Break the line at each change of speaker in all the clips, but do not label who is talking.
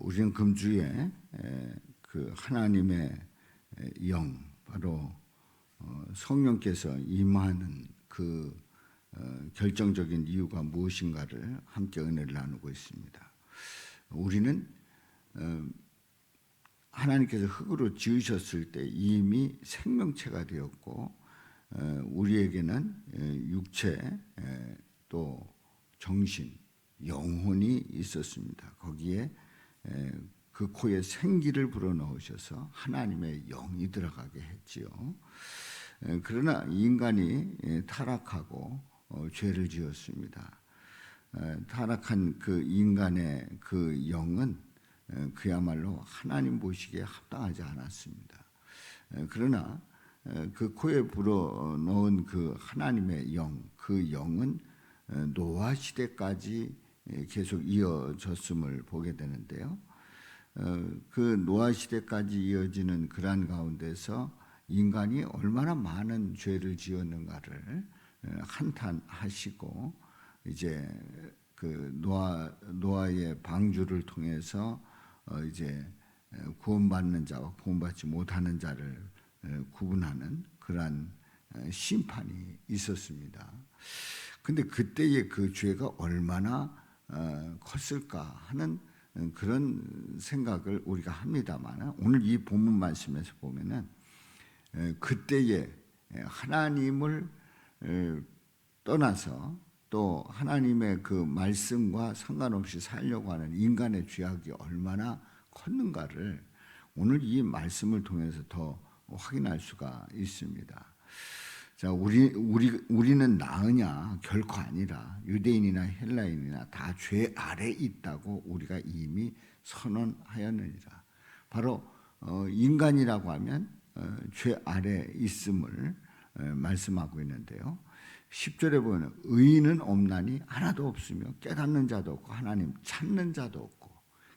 우리는 금주에 그 하나님의 영, 바로 성령께서 임하는 그 결정적인 이유가 무엇인가를 함께 은혜를 나누고 있습니다. 우리는 하나님께서 흙으로 지으셨을 때 이미 생명체가 되었고, 우리에게는 육체, 또 정신, 영혼이 있었습니다. 거기에 그 코에 생기를 불어넣으셔서 하나님의 영이 들어가게 했지요. 그러나 인간이 타락하고 죄를 지었습니다. 타락한 그 인간의 그 영은 그야말로 하나님 보시기에 합당하지 않았습니다. 그러나 그 코에 불어넣은 그 하나님의 영, 그 영은 노아 시대까지 계속 이어졌음을 보게 되는데요. 그 노아 시대까지 이어지는 그러한 가운데서 인간이 얼마나 많은 죄를 지었는가를 한탄하시고, 이제 그 노아의 방주를 통해서 이제 구원받는 자와 구원받지 못하는 자를 구분하는 그러한 심판이 있었습니다. 근데 그때의 그 죄가 얼마나 컸을까 하는 그런 생각을 우리가 합니다만, 오늘 이 본문 말씀에서 보면은 그때의 하나님을 떠나서 또 하나님의 그 말씀과 상관없이 살려고 하는 인간의 죄악이 얼마나 컸는가를 오늘 이 말씀을 통해서 더 확인할 수가 있습니다. 자, 우리는 나으냐? 결코 아니라 유대인이나 헬라인이나 다 죄 아래 있다고 우리가 이미 선언하였느니라. 바로 인간이라고 하면 죄 아래 있음을 말씀하고 있는데요. 10절에 보면 의인은 없나니 하나도 없으며 깨닫는 자도 없고 하나님 찾는 자도 없고,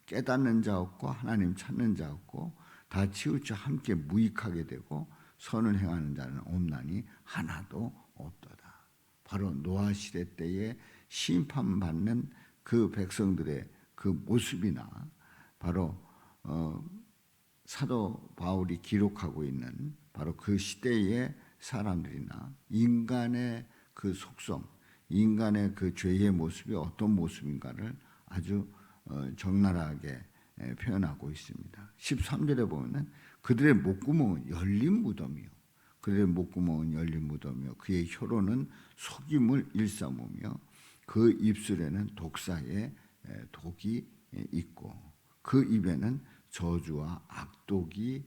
깨닫는 자 없고 하나님 찾는 자 없고 다 치우쳐 함께 무익하게 되고 선을 행하는 자는 없나니 하나도 없도다. 바로 노아 시대 때에 심판받는 그 백성들의 그 모습이나, 바로 사도 바울이 기록하고 있는 바로 그 시대의 사람들이나 인간의 그 속성, 인간의 그 죄의 모습이 어떤 모습인가를 아주 적나라하게 표현하고 있습니다. 13절에 보면 그들의 목구멍은 열린 무덤이요, 그들의 목구멍은 열린 무덤이요, 그의 혀로는 속임을 일삼으며 그 입술에는 독사의 독이 있고 그 입에는 저주와 악독이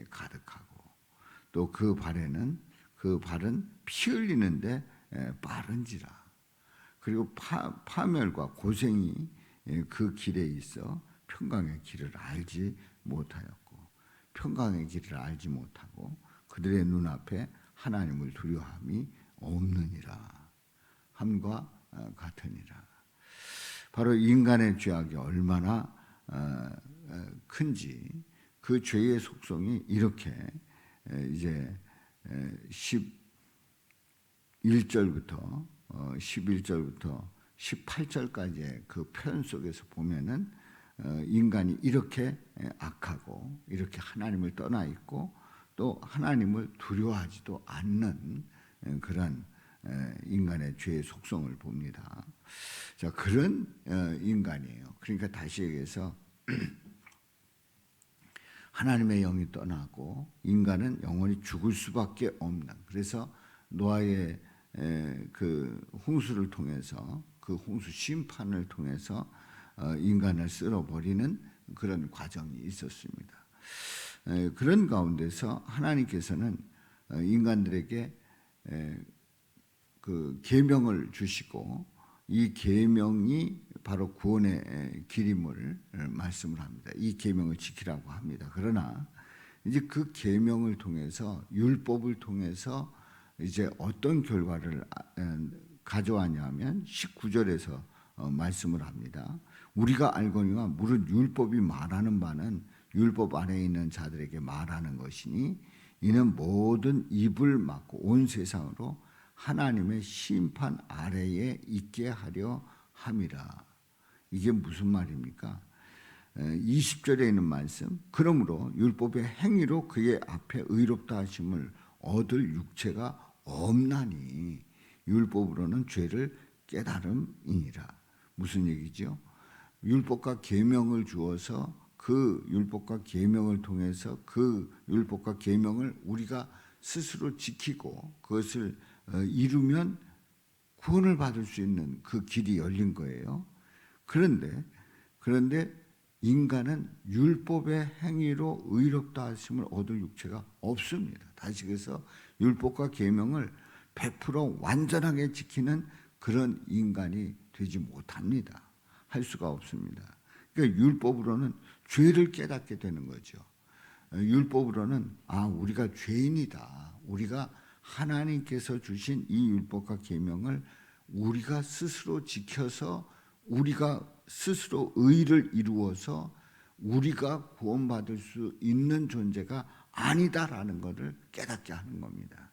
가득하고, 또 그 발은 피 흘리는데 빠른지라. 그리고 파멸과 고생이 그 길에 있어 평강의 길을 알지 못하였고, 평강의 길을 알지 못하고 그들의 눈앞에 하나님을 두려움이 없느니라 함과 같으니라. 바로 인간의 죄악이 얼마나 큰지, 그 죄의 속성이 이렇게 이제 11절부터 18절까지의 그 표현 속에서 보면은 인간이 이렇게 악하고 이렇게 하나님을 떠나 있고 또 하나님을 두려워하지도 않는 그런 인간의 죄의 속성을 봅니다. 자, 그런 인간이에요. 그러니까 다시 얘기해서 하나님의 영이 떠나고 인간은 영원히 죽을 수밖에 없는, 그래서 노아의 그 홍수를 통해서, 그 홍수 심판을 통해서 인간을 쓸어버리는 그런 과정이 있었습니다. 그런 가운데서 하나님께서는 인간들에게 그 계명을 주시고, 이 계명이 바로 구원의 길임을 말씀을 합니다. 이 계명을 지키라고 합니다. 그러나 이제 그 계명을 통해서, 율법을 통해서 이제 어떤 결과를 가져왔냐면 19절에서 말씀을 합니다. 우리가 알거니와 무릇 율법이 말하는 바는 율법 안에 있는 자들에게 말하는 것이니 이는 모든 입을 막고 온 세상으로 하나님의 심판 아래에 있게 하려 함이라. 이게 무슨 말입니까? 20절에 있는 말씀, 그러므로 율법의 행위로 그의 앞에 의롭다 하심을 얻을 육체가 없나니 율법으로는 죄를 깨달음이니라. 무슨 얘기죠? 율법과 계명을 주어서 그 율법과 계명을 통해서 그 율법과 계명을 우리가 스스로 지키고 그것을 이루면 구원을 받을 수 있는 그 길이 열린 거예요. 그런데 인간은 율법의 행위로 의롭다 하심을 얻을 육체가 없습니다. 다시 그래서 율법과 계명을 100% 완전하게 지키는 그런 인간이 되지 못합니다. 할 수가 없습니다. 그러니까 율법으로는 죄를 깨닫게 되는 거죠. 율법으로는 우리가 죄인이다. 우리가 하나님께서 주신 이 율법과 계명을 우리가 스스로 지켜서 우리가 스스로 의를 이루어서 우리가 구원받을 수 있는 존재가 아니다라는 것을 깨닫게 하는 겁니다.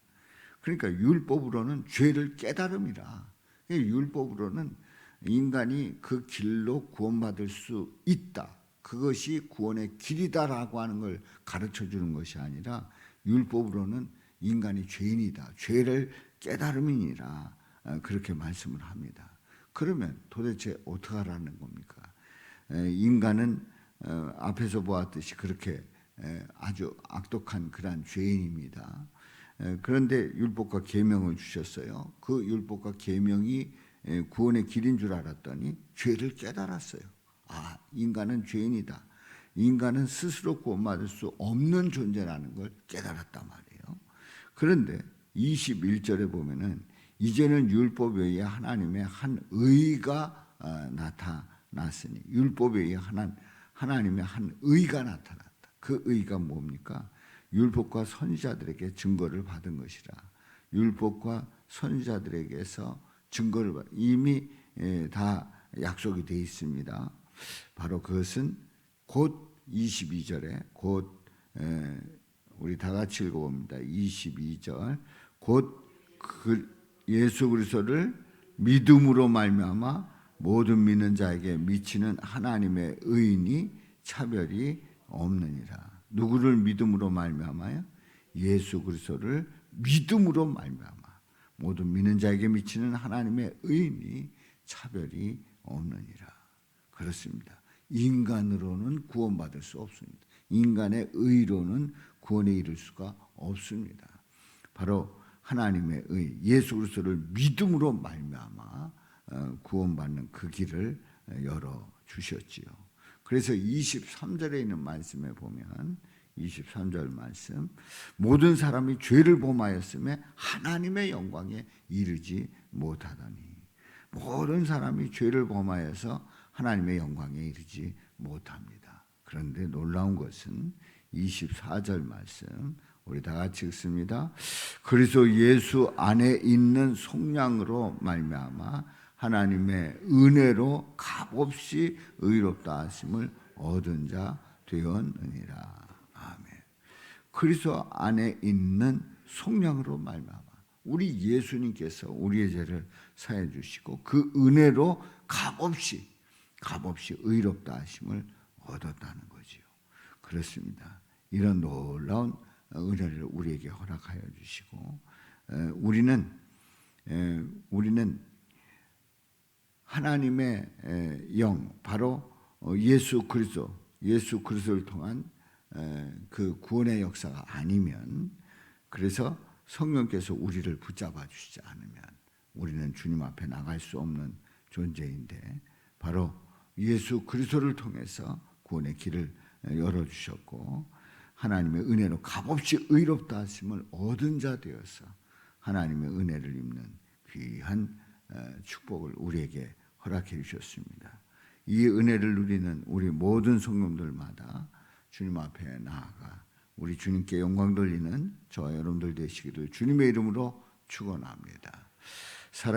그러니까 율법으로는 죄를 깨달음이라. 율법으로는 인간이 그 길로 구원받을 수 있다. 그것이 구원의 길이다라고 하는 걸 가르쳐 주는 것이 아니라 율법으로는 인간이 죄인이다. 죄를 깨달음이니라. 그렇게 말씀을 합니다. 그러면 도대체 어떻게 하라는 겁니까? 인간은 앞에서 보았듯이 그렇게 아주 악독한 그러한 죄인입니다. 그런데 율법과 계명을 주셨어요. 그 율법과 계명이 구원의 길인 줄 알았더니 죄를 깨달았어요. 인간은 죄인이다. 인간은 스스로 구원받을 수 없는 존재라는 걸 깨달았단 말이에요. 그런데 21절에 보면은 이제는 율법에 의해 하나님의 한 의가 나타났으니 율법에 의해 하나님의 한 의가 나타났다. 그 의가 뭡니까? 율법과 선지자들에게 증거를 받은 것이라. 율법과 선지자들에게서 증거를 이미 다 약속이 되어 있습니다. 바로 그것은 곧 22절에 곧 우리 다 같이 읽어봅니다. 22절 곧 예수 그리스도를 믿음으로 말미암아 모든 믿는 자에게 미치는 하나님의 의인이 차별이 없느니라. 누구를 믿음으로 말미암아요? 예수 그리스도를 믿음으로 말미암아 모든 믿는 자에게 미치는 하나님의 의인이 차별이 없느니라. 그렇습니다. 인간으로는 구원받을 수 없습니다. 인간의 의로는 구원에 이를 수가 없습니다. 바로 하나님의 의, 예수 그리스도를 믿음으로 말미암아 구원받는 그 길을 열어 주셨지요. 그래서 23절에 있는 말씀에 보면 23절 말씀 모든 사람이 죄를 범하였음에 하나님의 영광에 이르지 못하더니 모든 사람이 죄를 범하여서 하나님의 영광에 이르지 못합니다. 그런데 놀라운 것은 24절 말씀 우리 다 같이 읽습니다. 그리스도 예수 안에 있는 속량으로 말미암아 하나님의 은혜로 값없이 의롭다 하심을 얻은 자 되었느니라. 아멘. 그리스도 안에 있는 속량으로 말미암아 우리 예수님께서 우리의 죄를 사해 주시고 그 은혜로 값없이 의롭다 하심을 얻었다는 거지요. 그렇습니다. 이런 놀라운 은혜를 우리에게 허락하여 주시고 우리는 하나님의 영 바로 예수 그리스도를 통한 그 구원의 역사가 아니면 그래서 성령께서 우리를 붙잡아 주시지 않으면 우리는 주님 앞에 나갈 수 없는 존재인데 바로 예수 그리스도를 통해서 구원의 길을 열어주셨고 하나님의 은혜로 값없이 의롭다 하심을 얻은 자 되어서 하나님의 은혜를 입는 귀한 축복을 우리에게 허락해 주셨습니다. 이 은혜를 누리는 우리 모든 성도들마다 주님 앞에 나아가 우리 주님께 영광 돌리는 저와 여러분들 되시기를 주님의 이름으로 축원합니다.